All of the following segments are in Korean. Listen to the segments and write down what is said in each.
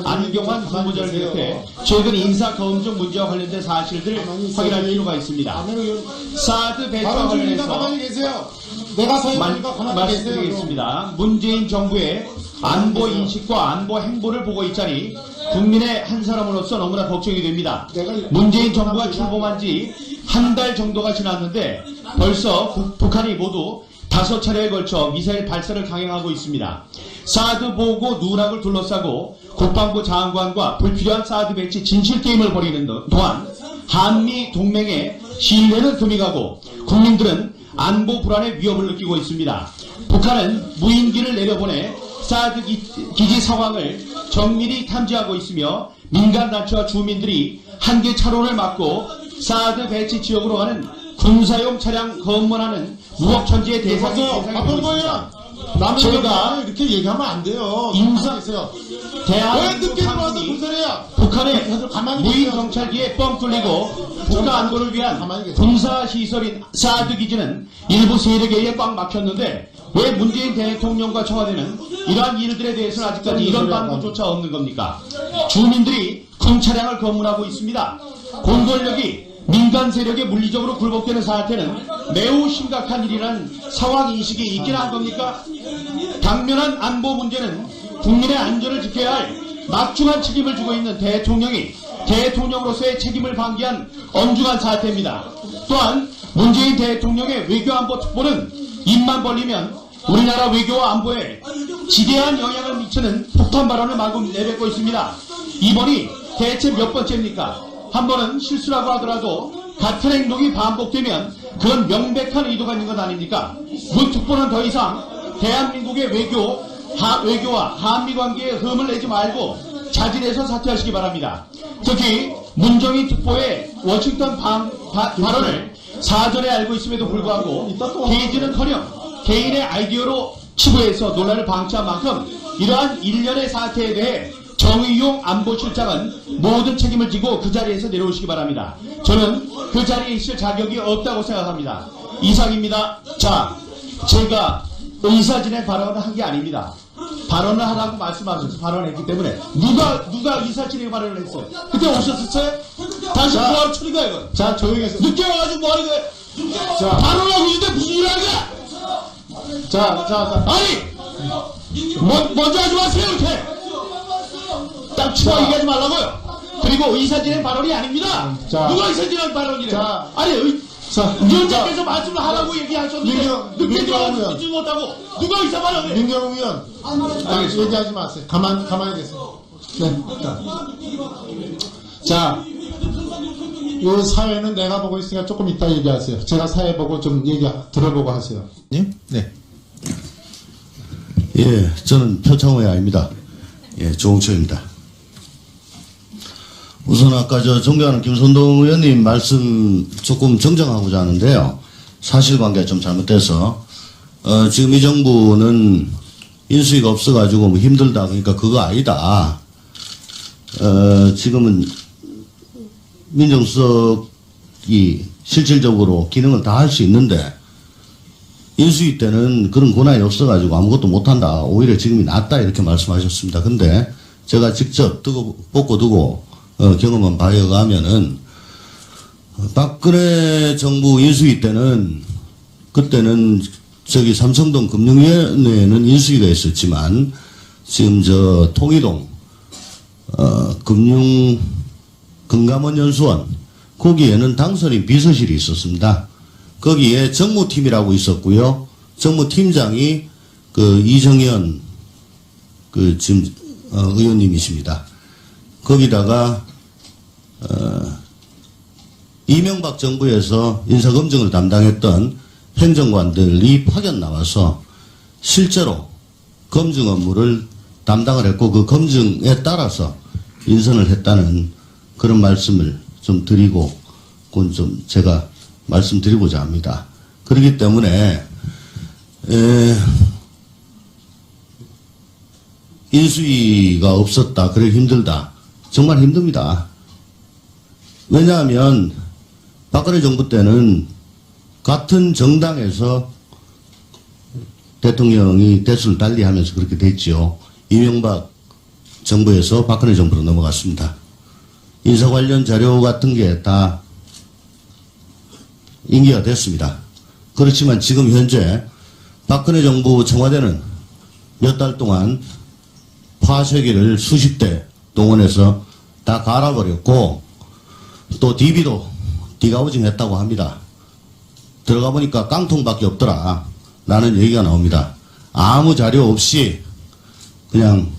안경환 후보자를 비롯해 최근 인사검증 문제와 관련된 사실들을 확인할 필요가 있습니다. 사드 배치와 관련해서 가만히 계세요. 내가 서해보니까 가만히 계세요. 말씀드리겠습니다. 문재인 정부의 안보 인식과 안보 행보를 보고 있자니 국민의 한 사람으로서 너무나 걱정이 됩니다. 문재인 정부가 출범한 지 한 달 정도가 지났는데 벌써 북한이 모두 5차례에 걸쳐 미사일 발사를 강행하고 있습니다. 사드 보고 누락을 둘러싸고 국방부 장관과 불필요한 사드 배치 진실게임을 벌이는 동안 한미 동맹의 신뢰는 금이 가고 국민들은 안보 불안의 위협을 느끼고 있습니다. 북한은 무인기를 내려보내 사드 기지 상황을 정밀히 탐지하고 있으며 민간단체와 주민들이 한계 차로를 막고 사드 배치 지역으로 가는 군사용 차량 검문하는 무법천지의 대상이 되고 있습니다. 제가 이렇게 얘기하면 안 돼요. 대한민국 상황이 북한의 무인 정찰기에 뻥 뚫리고 국가 안보를 위한 군사시설인 사드 기지는 일부 세력에 의해 꽉 막혔는데 왜 문재인 대통령과 청와대는 이러한 일들에 대해서는 아직까지 이런 방법조차 없는 겁니까? 주민들이 군 차량을 검문하고 있습니다. 공권력이 민간 세력에 물리적으로 굴복되는 사태는 매우 심각한 일이라는 상황인식이 있긴 한 겁니까? 당면한 안보 문제는 국민의 안전을 지켜야 할 막중한 책임을 지고 있는 대통령이 대통령으로서의 책임을 방기한 엄중한 사태입니다. 또한 문재인 대통령의 외교안보 특보는 입만 벌리면 우리나라 외교와 안보에 지대한 영향을 미치는 폭탄 발언을 마구 내뱉고 있습니다. 이번이 대체 몇 번째입니까? 한 번은 실수라고 하더라도 같은 행동이 반복되면 그건 명백한 의도가 있는 것 아닙니까? 문 특보는 더 이상 대한민국의 외교와 한미관계에 흠을 내지 말고 자진해서 사퇴하시기 바랍니다. 특히 문정인 특보의 워싱턴 발언을 사전에 알고 있음에도 불구하고 게이지는커녕 개인의 아이디어로 치부해서 논란을 방치한 만큼 이러한 일련의 사태에 대해 정의용 안보실장은 모든 책임을 지고 그 자리에서 내려오시기 바랍니다. 저는 그 자리에 있을 자격이 없다고 생각합니다. 이상입니다. 자, 제가 의사진행 발언을 한 게 아닙니다. 발언을 하라고 말씀하셔서 발언했기 때문에 누가 의사진행 발언을 했어요? 그때 오셨었어요? 당신 뭐하러 처리가 이거? 자, 조용히 해서. 늦게 와가지고 뭐하는 거예요? 자, 발언하고 있는데 무슨 일을 하는 거야? 자. 아니! 먼저 하지 마세요, 이렇게! 딱 치고 얘기하지 말라고요. 그리고 의사진행 발언이 아닙니다. 누가 의사진행 발언이래? 아니, 위원장께서 말씀을 하라고 얘기하셨는데 늦게 들어가서 듣지 못하고 누가 의사 발언을 해? 민경우 의원, 얘기하지 마세요. 가만히 계세요. 네. 자, 이 사회는 내가 보고 있으니까 조금 이따 얘기하세요. 제가 사회 보고 좀 들어보고 하세요. 네? 네. 예, 저는 표창호야입니다. 예, 조홍철입니다. 우선 아까 존경하는 김선동 의원님 말씀 조금 정정하고자 하는데요. 사실관계가 좀 잘못돼서 지금 이 정부는 인수위가 없어가지고 뭐 힘들다 그러니까 그거 아니다. 지금은 민정수석이 실질적으로 기능을 다 할 수 있는데 인수위 때는 그런 권한이 없어가지고 아무것도 못한다. 오히려 지금이 낫다 이렇게 말씀하셨습니다. 근데 제가 직접 뽑고 두고 경험한 바에 의하면은 박근혜 정부 인수위 때는 그때는 저기 삼성동 금융위원회에는 인수위가 있었지만 지금 저 통일동 금감원연수원 거기에는 당선인 비서실이 있었습니다. 거기에 정무팀이라고 있었고요. 정무팀장이 이정현 지금 의원님이십니다. 거기다가 이명박 정부에서 인사검증을 담당했던 행정관들이 파견 나와서 실제로 검증 업무를 담당을 했고 그 검증에 따라서 인선을 했다는 그런 말씀을 좀 드리고 그건 좀 제가 말씀드리고자 합니다. 그렇기 때문에 인수위가 없었다 그래 힘들다 정말 힘듭니다. 왜냐하면 박근혜 정부 때는 같은 정당에서 대통령이 대수를 달리하면서 그렇게 됐죠. 이명박 정부에서 박근혜 정부로 넘어갔습니다. 인사 관련 자료 같은 게 다 인계가 됐습니다. 그렇지만 지금 현재 박근혜 정부 청와대는 몇 달 동안 파쇄기를 수십 대 동원해서 다 갈아버렸고 또 DB도 디가우징 했다고 합니다. 들어가 보니까 깡통밖에 없더라 라는 얘기가 나옵니다. 아무 자료 없이 그냥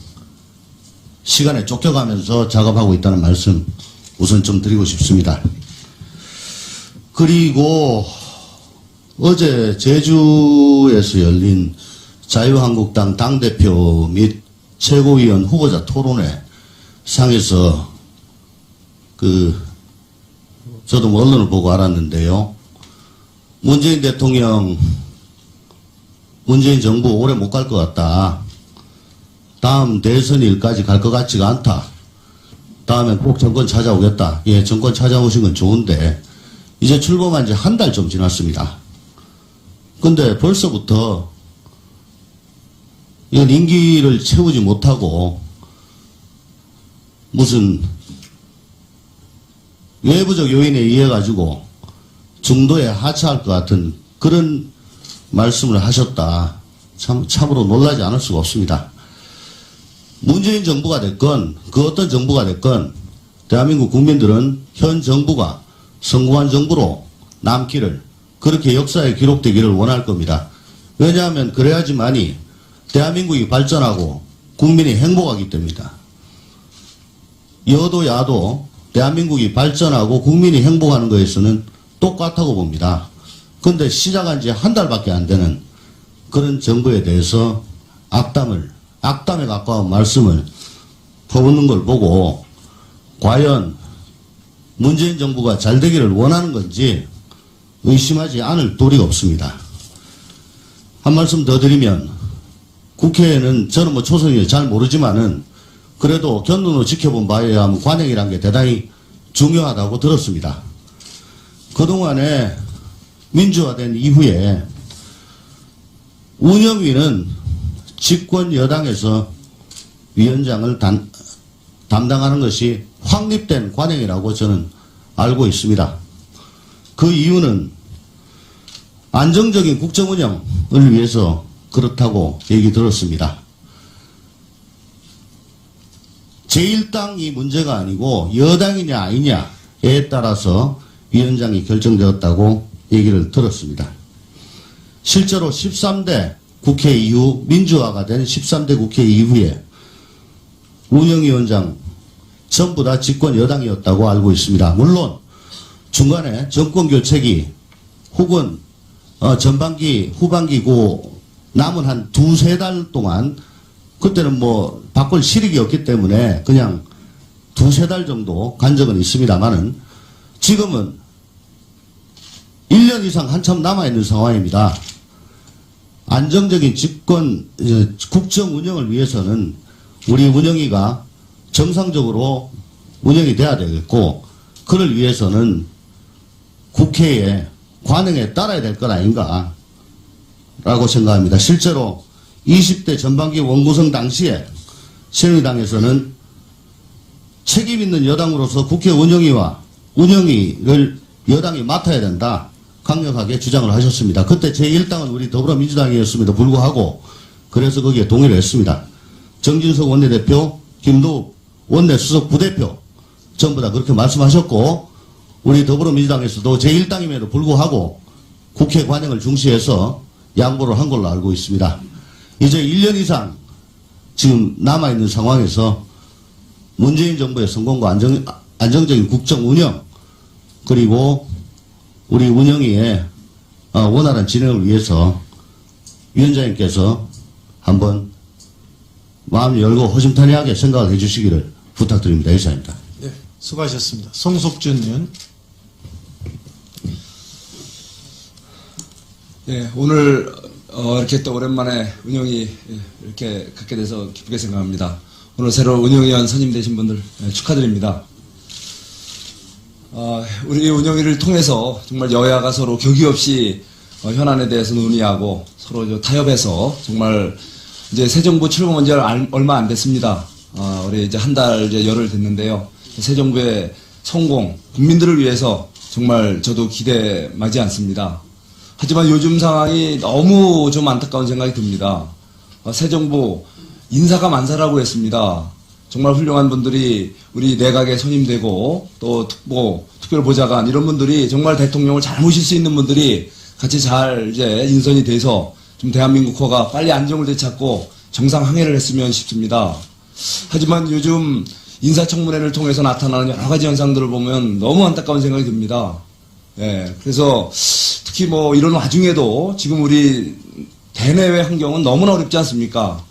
시간에 쫓겨가면서 작업하고 있다는 말씀 우선 좀 드리고 싶습니다. 그리고 어제 제주에서 열린 자유한국당 당대표 및 최고위원 후보자 토론회 상에서 저도 뭐 언론을 보고 알았는데요. 문재인 대통령, 문재인 정부 오래 못 갈 것 같다. 다음 대선 일까지 갈 것 같지가 않다. 다음에 꼭 정권 찾아오겠다. 예, 정권 찾아오신 건 좋은데 이제 출범한 지 한 달 좀 지났습니다. 근데 벌써부터 이건 임기를 채우지 못하고 무슨 외부적 요인에 의해 가지고 중도에 하차할 것 같은 그런 말씀을 하셨다. 참으로 놀라지 않을 수가 없습니다. 문재인 정부가 됐건 그 어떤 정부가 됐건 대한민국 국민들은 현 정부가 성공한 정부로 남기를 그렇게 역사에 기록되기를 원할 겁니다. 왜냐하면 그래야지만이 대한민국이 발전하고 국민이 행복하기 때문이다. 여도 야도 대한민국이 발전하고 국민이 행복하는 것에서는 똑같다고 봅니다. 그런데 시작한 지 한 달밖에 안 되는 그런 정부에 대해서 악담에 가까운 말씀을 퍼붓는 걸 보고 과연 문재인 정부가 잘 되기를 원하는 건지 의심하지 않을 도리가 없습니다. 한 말씀 더 드리면 국회에는 저는 뭐 초선이 잘 모르지만은 그래도 견눈으로 지켜본 바에 의하면 관행이란 게 대단히 중요하다고 들었습니다. 그동안에 민주화된 이후에 운영위는 집권 여당에서 위원장을 담당하는 것이 확립된 관행이라고 저는 알고 있습니다. 그 이유는 안정적인 국정운영을 위해서 그렇다고 얘기 들었습니다. 제1당이 문제가 아니고 여당이냐 아니냐에 따라서 위원장이 결정되었다고 얘기를 들었습니다. 실제로 13대 국회 이후 민주화가 된 13대 국회 이후에 운영위원장 전부 다 집권 여당이었다고 알고 있습니다. 물론 중간에 정권교체기 혹은 전반기 후반기고 남은 한 두세 달 동안 그때는 뭐 바꿀 실익이 없기 때문에 그냥 두세 달 정도 간 적은 있습니다만은 지금은 1년 이상 한참 남아있는 상황입니다. 안정적인 집권 국정 운영을 위해서는 우리 운영위가 정상적으로 운영이 돼야 되겠고 그를 위해서는 국회의 관행에 따라야 될 것 아닌가 라고 생각합니다. 실제로 20대 전반기 원구성 당시에 새누리당에서는 책임 있는 여당으로서 국회 운영위와 운영위를 여당이 맡아야 된다. 강력하게 주장을 하셨습니다. 그때 제1당은 우리 더불어민주당이었음에도 불구하고 그래서 거기에 동의를 했습니다. 정진석 원내대표, 김도욱 원내수석 부대표 전부 다 그렇게 말씀하셨고 우리 더불어민주당에서도 제1당임에도 불구하고 국회 관행을 중시해서 양보를 한 걸로 알고 있습니다. 이제 1년 이상 지금 남아있는 상황에서 문재인 정부의 성공과 안정적인 국정 운영 그리고 우리 운영위의 원활한 진행을 위해서 위원장님께서 한번 마음 열고 허심탄회하게 생각을 해주시기를 부탁드립니다. 이상입니다. 네, 수고하셨습니다. 송석준 의원. 네, 오늘 이렇게 또 오랜만에 운영이 이렇게 갖게 돼서 기쁘게 생각합니다. 오늘 새로 운영위원 선임되신 분들 축하드립니다. 우리 운영위를 통해서 정말 여야가 서로 격의 없이 현안에 대해서 논의하고 서로 타협해서 정말 이제 새 정부 출범한 지 얼마 안 됐습니다. 우리 이제 한 달 이제 열흘 됐는데요. 새 정부의 성공, 국민들을 위해서 정말 저도 기대하지 않습니다. 하지만 요즘 상황이 너무 좀 안타까운 생각이 듭니다. 새 정부 인사가 만사라고 했습니다. 정말 훌륭한 분들이 우리 내각에 선임되고 또 특보, 특별보좌관 이런 분들이 정말 대통령을 잘 모실 수 있는 분들이 같이 잘 이제 인선이 돼서 좀 대한민국호가 빨리 안정을 되찾고 정상 항해를 했으면 싶습니다. 하지만 요즘 인사청문회를 통해서 나타나는 여러 가지 현상들을 보면 너무 안타까운 생각이 듭니다. 예, 그래서 특히 뭐 이런 와중에도 지금 우리 대내외 환경은 너무나 어렵지 않습니까?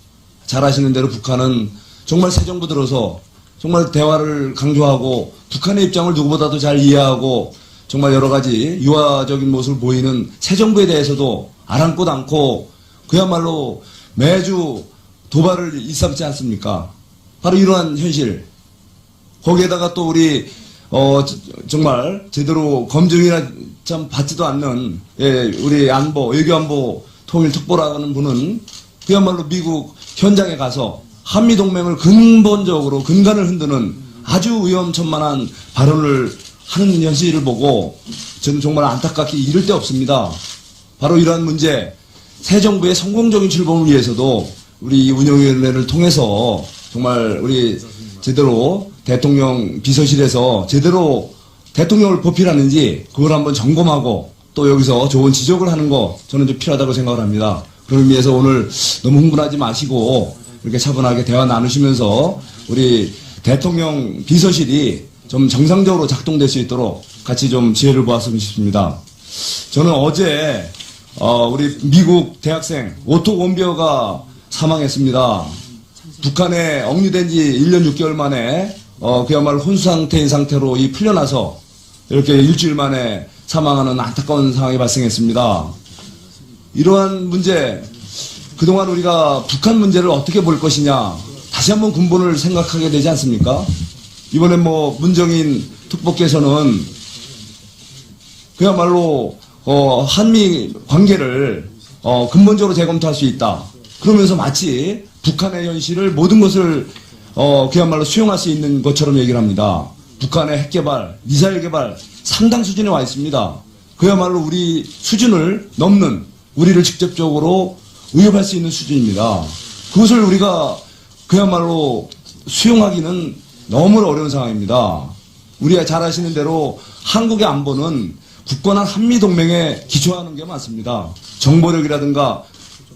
잘 아시는 대로 북한은 정말 새 정부 들어서 정말 대화를 강조하고 북한의 입장을 누구보다도 잘 이해하고 정말 여러 가지 유화적인 모습을 보이는 새 정부에 대해서도 아랑곳 않고 그야말로 매주 도발을 일삼지 않습니까? 바로 이러한 현실. 거기에다가 또 우리 정말 제대로 검증이나 참 받지도 않는 우리 안보, 외교안보 통일특보라는 분은 그야말로 미국 현장에 가서 한미동맹을 근본적으로 근간을 흔드는 아주 위험천만한 발언을 하는 현실을 보고 저는 정말 안타깝게 이를 데 없습니다. 바로 이러한 문제, 새 정부의 성공적인 출범을 위해서도 우리 운영위원회를 통해서 정말 우리 제대로 대통령 비서실에서 제대로 대통령을 보필하는지 그걸 한번 점검하고 또 여기서 좋은 지적을 하는 거 저는 좀 필요하다고 생각을 합니다. 그런 의미에서 오늘 너무 흥분하지 마시고 이렇게 차분하게 대화 나누시면서 우리 대통령 비서실이 좀 정상적으로 작동될 수 있도록 같이 좀 지혜를 보았으면 싶습니다. 저는 어제 우리 미국 대학생 오토 원비어가 사망했습니다. 북한에 억류된 지 1년 6개월 만에 그야말로 혼수 상태인 상태로 풀려나서 이렇게 일주일 만에 사망하는 안타까운 상황이 발생했습니다. 이러한 문제, 그동안 우리가 북한 문제를 어떻게 볼 것이냐 다시 한번 근본을 생각하게 되지 않습니까? 이번에 뭐 문정인 특보께서는 그야말로 한미 관계를 근본적으로 재검토할 수 있다. 그러면서 마치 북한의 현실을 모든 것을 그야말로 수용할 수 있는 것처럼 얘기를 합니다. 북한의 핵개발, 미사일 개발 상당 수준에 와 있습니다. 그야말로 우리 수준을 넘는 우리를 직접적으로 위협할 수 있는 수준입니다. 그것을 우리가 그야말로 수용하기는 너무 어려운 상황입니다. 우리가 잘 아시는 대로 한국의 안보는 굳건한 한미동맹에 기초하는 게 많습니다. 정보력이라든가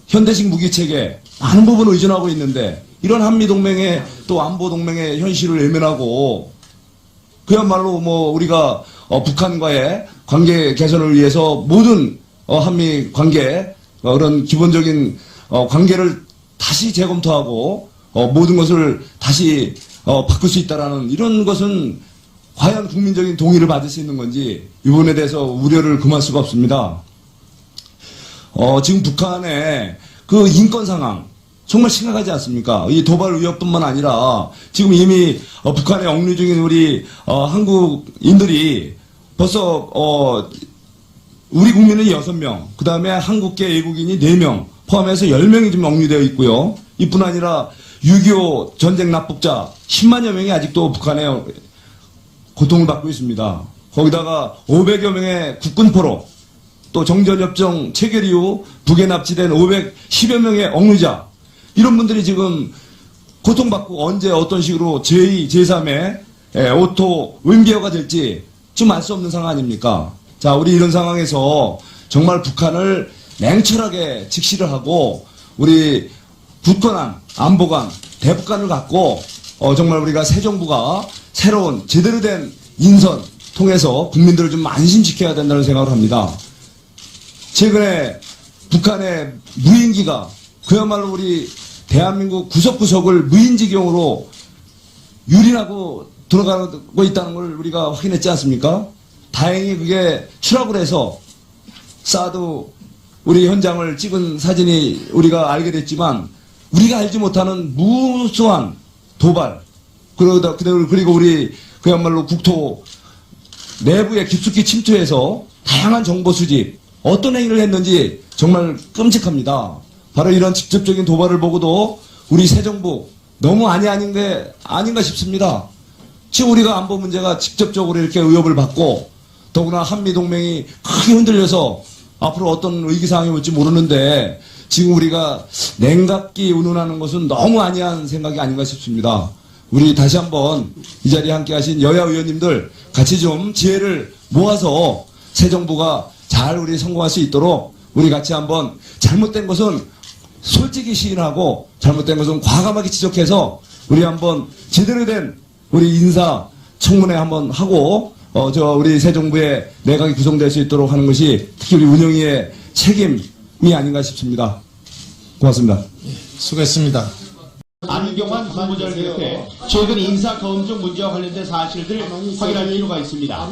현대식 무기체계 많은 부분을 의존하고 있는데 이런 한미동맹의 또 안보동맹의 현실을 외면하고 그야말로 뭐 우리가 북한과의 관계 개선을 위해서 모든 한미 관계 그런 기본적인 관계를 다시 재검토하고 모든 것을 다시 바꿀 수 있다라는 이런 것은 과연 국민적인 동의를 받을 수 있는 건지 이 부분에 대해서 우려를 금할 수가 없습니다. 지금 북한의 그 인권 상황 정말 심각하지 않습니까? 이 도발 위협뿐만 아니라 지금 이미 북한에 억류 중인 우리 한국인들이 벌써 우리 국민은 6명, 그 다음에 한국계 외국인이 4명, 포함해서 10명이 지금 억류되어 있고요. 이뿐 아니라 6.25 전쟁 납북자 10만여 명이 아직도 북한에 고통을 받고 있습니다. 거기다가 500여 명의 국군포로 또 정전협정 체결 이후 북에 납치된 510여 명의 억류자 이런 분들이 지금 고통받고 언제 어떤 식으로 제2, 제3의 오토 윈비어가 될지 좀 알 수 없는 상황 아닙니까? 자, 우리 이런 상황에서 정말 북한을 냉철하게 직시를 하고 우리 굳건한 안보관, 대북관을 갖고 정말 우리가 새 정부가 새로운 제대로 된 인선 통해서 국민들을 좀 안심시켜야 된다는 생각을 합니다. 최근에 북한의 무인기가 그야말로 우리 대한민국 구석구석을 무인지경으로 유린하고 들어가고 있다는 걸 우리가 확인했지 않습니까? 다행히 그게 추락을 해서 사드 우리 현장을 찍은 사진이 우리가 알게 됐지만 우리가 알지 못하는 무수한 도발 그리고 우리 그야말로 국토 내부에 깊숙이 침투해서 다양한 정보 수집 어떤 행위를 했는지 정말 끔찍합니다. 바로 이런 직접적인 도발을 보고도 우리 새 정부 너무 아닌가 싶습니다. 지금 우리가 안보 문제가 직접적으로 이렇게 의협을 받고 더구나 한미동맹이 크게 흔들려서 앞으로 어떤 위기상황이 올지 모르는데 지금 우리가 냉각기 운운하는 것은 너무 아니한 생각이 아닌가 싶습니다. 우리 다시 한번 이 자리에 함께 하신 여야 의원님들 같이 좀 지혜를 모아서 새 정부가 잘 우리 성공할 수 있도록 우리 같이 한번 잘못된 것은 솔직히 시인하고 잘못된 것은 과감하게 지적해서 우리 한번 제대로 된 우리 인사 청문회 한번 하고 우리 새 정부의 내각이 구성될 수 있도록 하는 것이 특히 우리 운영위의 책임이 아닌가 싶습니다. 고맙습니다. 수고했습니다. 안경환 본부장을 비롯해 최근 인사 검증 문제와 관련된 사실들을 확인할 필요가 있습니다.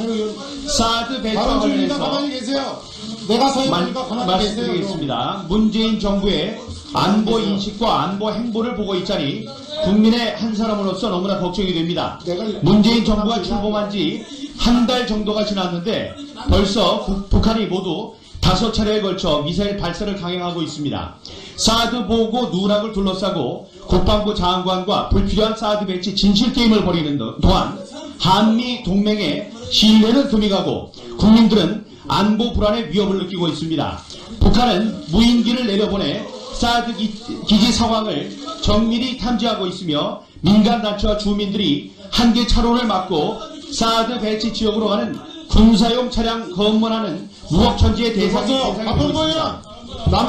사드 배치와 관련해서 가만히 계세요. 내가 서해보니까 가만히 계세요. 말씀드리겠습니다. 문재인 정부의 안보 인식과 안보 행보를 보고 있자니 국민의 한 사람으로서 너무나 걱정이 됩니다. 문재인 정부가 출범한 지 한 달 정도가 지났는데 벌써 북한이 모두 5차례에 걸쳐 미사일 발사를 강행하고 있습니다. 사드 보고 누락을 둘러싸고 국방부 장관과 불필요한 사드 배치 진실게임을 벌이는 동안 한미 동맹의 신뢰는 금이 가고 국민들은 안보 불안의 위협을 느끼고 있습니다. 북한은 무인기를 내려보내 사드 기지 상황을 정밀히 탐지하고 있으며 민간단체와 주민들이 한계 차로를 막고 사드 배치 지역으로 가는 군사용 차량 검문하는 무법천지의 대상이 되고 있습니다.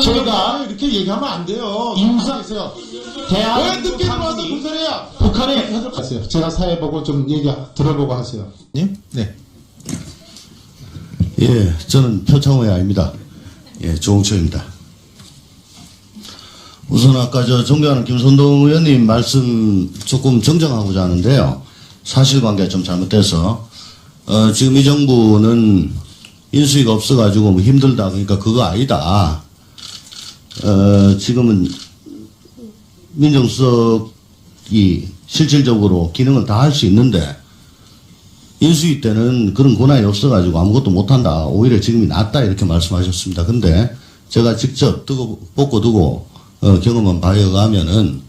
제가 이렇게 얘기하면 안 돼요. 인사에서 왜 대한민국 늦게 들어와서 상황이 무슨 소리야? 북한의 하세요. 제가 사회 보고 좀 얘기 들어보고 하세요. 네. 예, 저는 표창호야입니다. 예, 조홍철입니다. 우선 아까 존경하는 김선동 의원님 말씀 조금 정정하고자 하는데요. 사실관계가 좀 잘못돼서 지금 이 정부는 인수위가 없어가지고 뭐 힘들다 그러니까 그거 아니다. 지금은 민정수석이 실질적으로 기능을 다 할 수 있는데 인수위 때는 그런 권한이 없어가지고 아무것도 못한다. 오히려 지금이 낫다 이렇게 말씀하셨습니다. 근데 제가 직접 뽑고 두고 경험한 바에 의하면은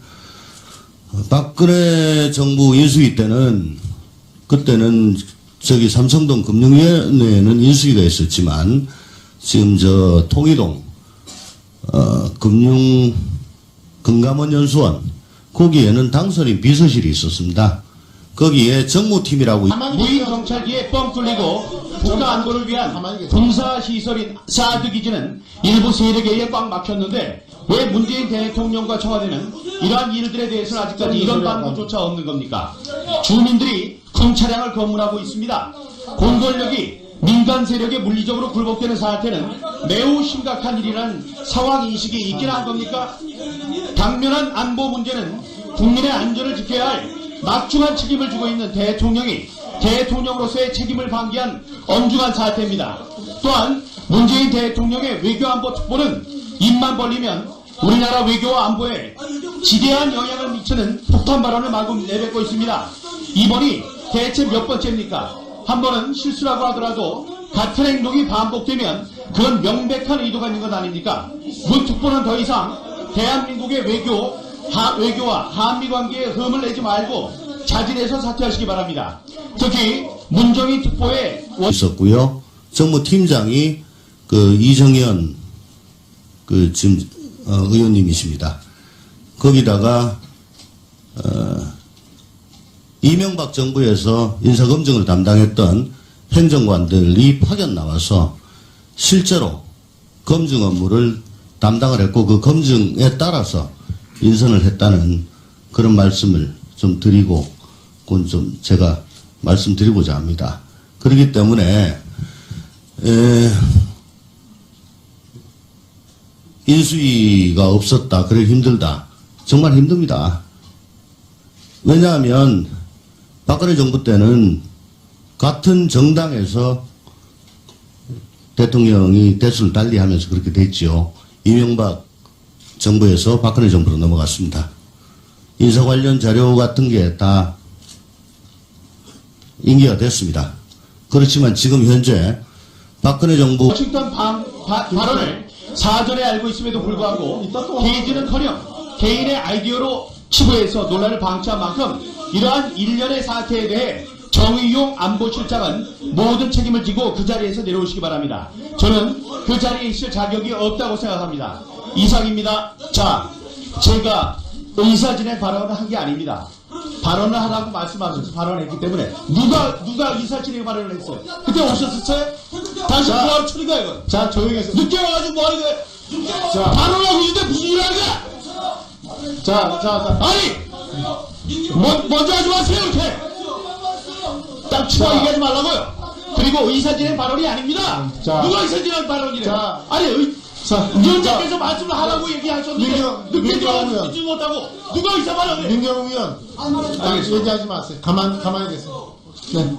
박근혜 정부 인수위 때는 그때는 저기 삼성동 금융위원회에는 인수위가 있었지만 지금 통이동 금감원 연수원 거기에는 당선인 비서실이 있었습니다. 거기에 정무팀이라고 무인 정찰기에 뻥 뚫리고 국가 안보를 위한 군사 시설인 사드 기지는 일부 세력에 의해 꽉 막혔는데 왜 문재인 대통령과 청와대는 이러한 일들에 대해서는 아직까지 이런 방법조차 없는 겁니까? 주민들이 군 차량을 검문하고 있습니다. 공권력이 민간 세력에 물리적으로 굴복되는 사태는 매우 심각한 일이라는 상황 인식이 있긴 한 겁니까? 당면한 안보 문제는 국민의 안전을 지켜야 할 막중한 책임을 지고 있는 대통령이 대통령으로서의 책임을 방기한 엄중한 사태입니다. 또한 문재인 대통령의 외교안보 특보는 입만 벌리면 우리나라 외교와 안보에 지대한 영향을 미치는 폭탄 발언을 마구 내뱉고 있습니다. 이번이 대체 몇 번째입니까? 한 번은 실수라고 하더라도 같은 행동이 반복되면 그건 명백한 의도가 있는 것 아닙니까? 문 특보는 더 이상 대한민국의 외교와 한미관계에 흠을 내지 말고 자진해서 사퇴하시기 바랍니다. 특히 문정인 특보에 있었고요. 정무팀장이 이정현 지금 의원님이십니다. 거기다가 이명박 정부에서 인사검증을 담당했던 행정관들이 파견 나와서 실제로 검증 업무를 담당을 했고 그 검증에 따라서 인선을 했다는 그런 말씀을 좀 드리고 그건 좀 제가 말씀드리고자 합니다. 그렇기 때문에 인수위가 없었다 그래 힘들다 정말 힘듭니다. 왜냐하면 박근혜 정부 때는 같은 정당에서 대통령이 대수를 달리하면서 그렇게 됐지요. 이명박 정부에서 박근혜 정부로 넘어갔습니다. 인사 관련 자료 같은 게 다 인계가 됐습니다. 그렇지만 지금 현재 박근혜 정부 워싱턴 발언을 사전에 알고 있음에도 불구하고 게이지는커녕 개인의 아이디어로 치부에서 논란을 방치한 만큼 이러한 일련의 사태에 대해 정의용 안보실장은 모든 책임을 지고 그 자리에서 내려오시기 바랍니다. 저는 그 자리에 있을 자격이 없다고 생각합니다. 이상입니다. 자, 제가 의사진행 발언을 한 게 아닙니다. 발언을 하라고 말씀하셔서 발언했기 때문에 누가 의사진행 발언을 했어요? 그때 오셨었어요? 당신 자, 뭐하러 처리가 이거? 자, 조용히 해서. 늦게 와가지고 뭐하는 거야? 자, 발언하고 있는데 무슨 일을 하는 거야? 자. 아니! 먼저 하지 마세요, 이렇게! 딱 치고 자. 얘기하지 말라고요! 그리고 의사진행 발언이 아닙니다! 자. 누가 의사진행 발언이래? 자. 아니, 자, 위원장께서 말씀을 하라고 얘기하셨는데, 늦게 민경 들어와서 의원. 듣지 못하고, 누가 의사 발언을 해? 민경 의원. 얘기하지 마세요. 가만히 계세요. 네.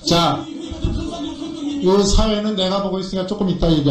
자, 이 사회는 내가 보고 있으니까 조금 이따 얘기할게요.